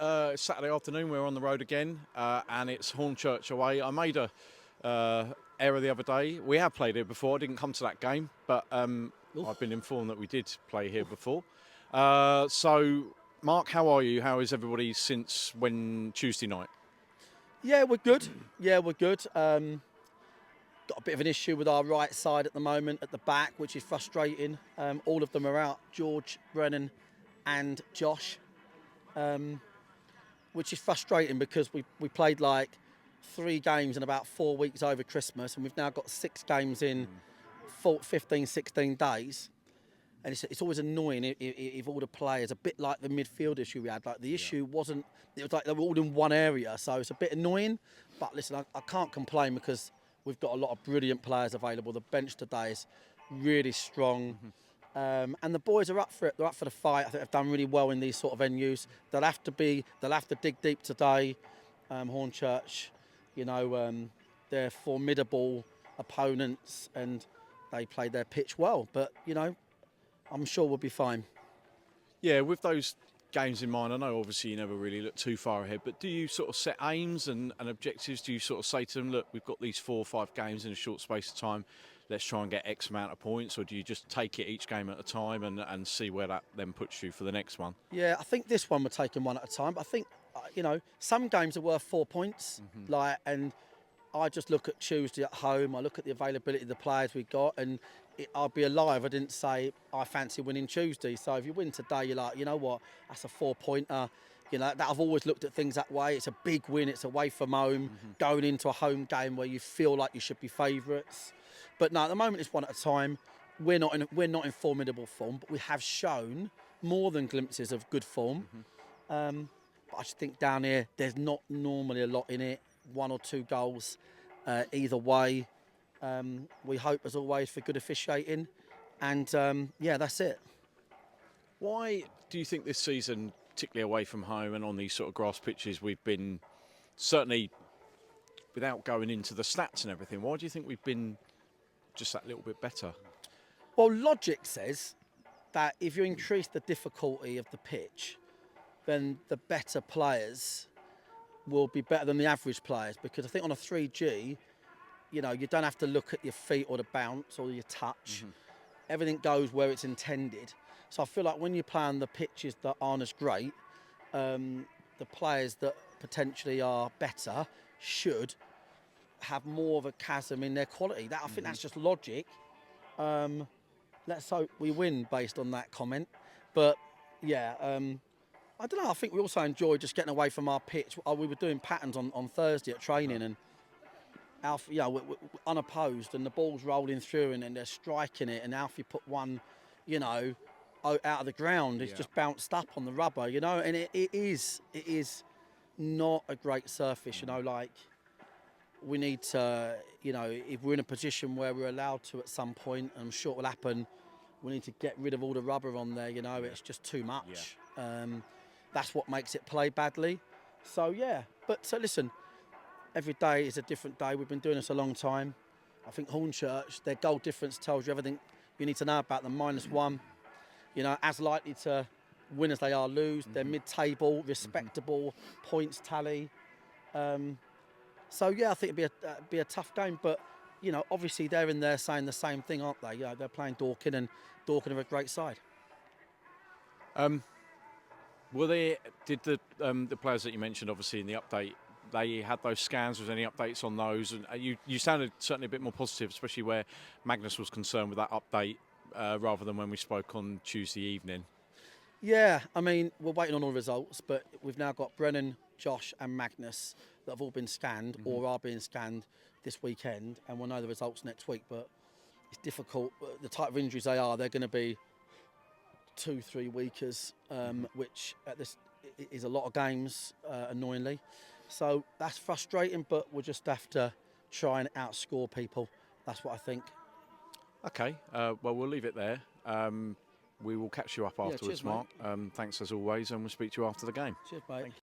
It's Saturday afternoon. We're on the road again, and it's Hornchurch away. I made a error the other day. We have played here before. I didn't come to that game, but I've been informed that we did play here before. So, Mark, how are you? How is everybody since Tuesday night? Yeah, we're good. Got a bit of an issue with our right side at the moment, at the back, which is frustrating. All of them are out, George, Brennan and Josh, which is frustrating because we played like 3 games in about 4 weeks over Christmas, and we've now got 6 games in 15, 16 days. And it's always annoying if all the players, a bit like the midfield issue we had, like the issue wasn't, it was like they were all in one area, so it's a bit annoying. But listen, I can't complain because we've got a lot of brilliant players available. The bench today is really strong. And the boys are up for it. They're up for the fight. I think they've done really well in these sort of venues. They'll have to dig deep today. Hornchurch, they're formidable opponents and they play their pitch well. But, I'm sure we'll be fine. Yeah, with those games in mind, I know obviously you never really look too far ahead, but do you sort of set aims and objectives? Do you sort of say to them, look, we've got these 4 or 5 games in a short space of time, let's try and get X amount of points, or do you just take it each game at a time and see where that then puts you for the next one? Yeah, I think this one we're taking one at a time. But I think, some games are worth 4 points, and I just look at Tuesday at home, I look at the availability of the players we've got, and I'll be alive. I didn't say I fancy winning Tuesday. So if you win today, you're like, you know what, that's a 4-pointer. That I've always looked at things that way. It's a big win. It's away from home, going into a home game where you feel like you should be favourites. But no, at the moment it's one at a time. We're not in formidable form, but we have shown more than glimpses of good form. But I just think down here there's not normally a lot in it. 1 or 2 goals either way. We hope, as always, for good officiating. And, that's it. Why do you think this season, particularly away from home and on these sort of grass pitches, we've been, certainly without going into the stats and everything, why do you think we've been just that little bit better? Well, logic says that if you increase the difficulty of the pitch, then the better players will be better than the average players. Because I think on a 3G, you don't have to look at your feet or the bounce or your touch. Everything goes where it's intended. So I feel like when you play on the pitches that aren't as great, the players that potentially are better should have more of a chasm in their quality. I think that's just logic. Let's hope we win based on that comment. But yeah, I don't know. I think we also enjoy just getting away from our pitch. We were doing patterns on Thursday at training, and Alfie, we're unopposed, and the ball's rolling through, and they're striking it, and Alfie put one, out of the ground. It's just bounced up on the rubber, and it is not a great surface, we need to, if we're in a position where we're allowed to at some point, and I'm sure it will happen, we need to get rid of all the rubber on there, it's just too much. That's what makes it play badly. So, listen, every day is a different day. We've been doing this a long time. I think Hornchurch, their goal difference tells you everything you need to know about them. -1, as likely to win as they are lose. They're mid-table, respectable points tally. I think it'd be a tough game. But, obviously they're in there saying the same thing, aren't they? They're playing Dorking, and Dorking are a great side. Did the players that you mentioned, obviously in the update, they had those scans? Was there any updates on those? And you sounded certainly a bit more positive, especially where Magnus was concerned with that update rather than when we spoke on Tuesday evening. Yeah, I mean, we're waiting on all the results, but we've now got Brennan, Josh and Magnus that have all been scanned or are being scanned this weekend, and we'll know the results next week. But it's difficult. The type of injuries they're going to be 2-3 weekers, which at this is a lot of games, annoyingly. So that's frustrating, but we'll just have to try and outscore people. That's what I think. Okay, well, we'll leave it there. We will catch you up afterwards, cheers, Mark. Thanks as always, and we'll speak to you after the game. Cheers, mate. Thank you.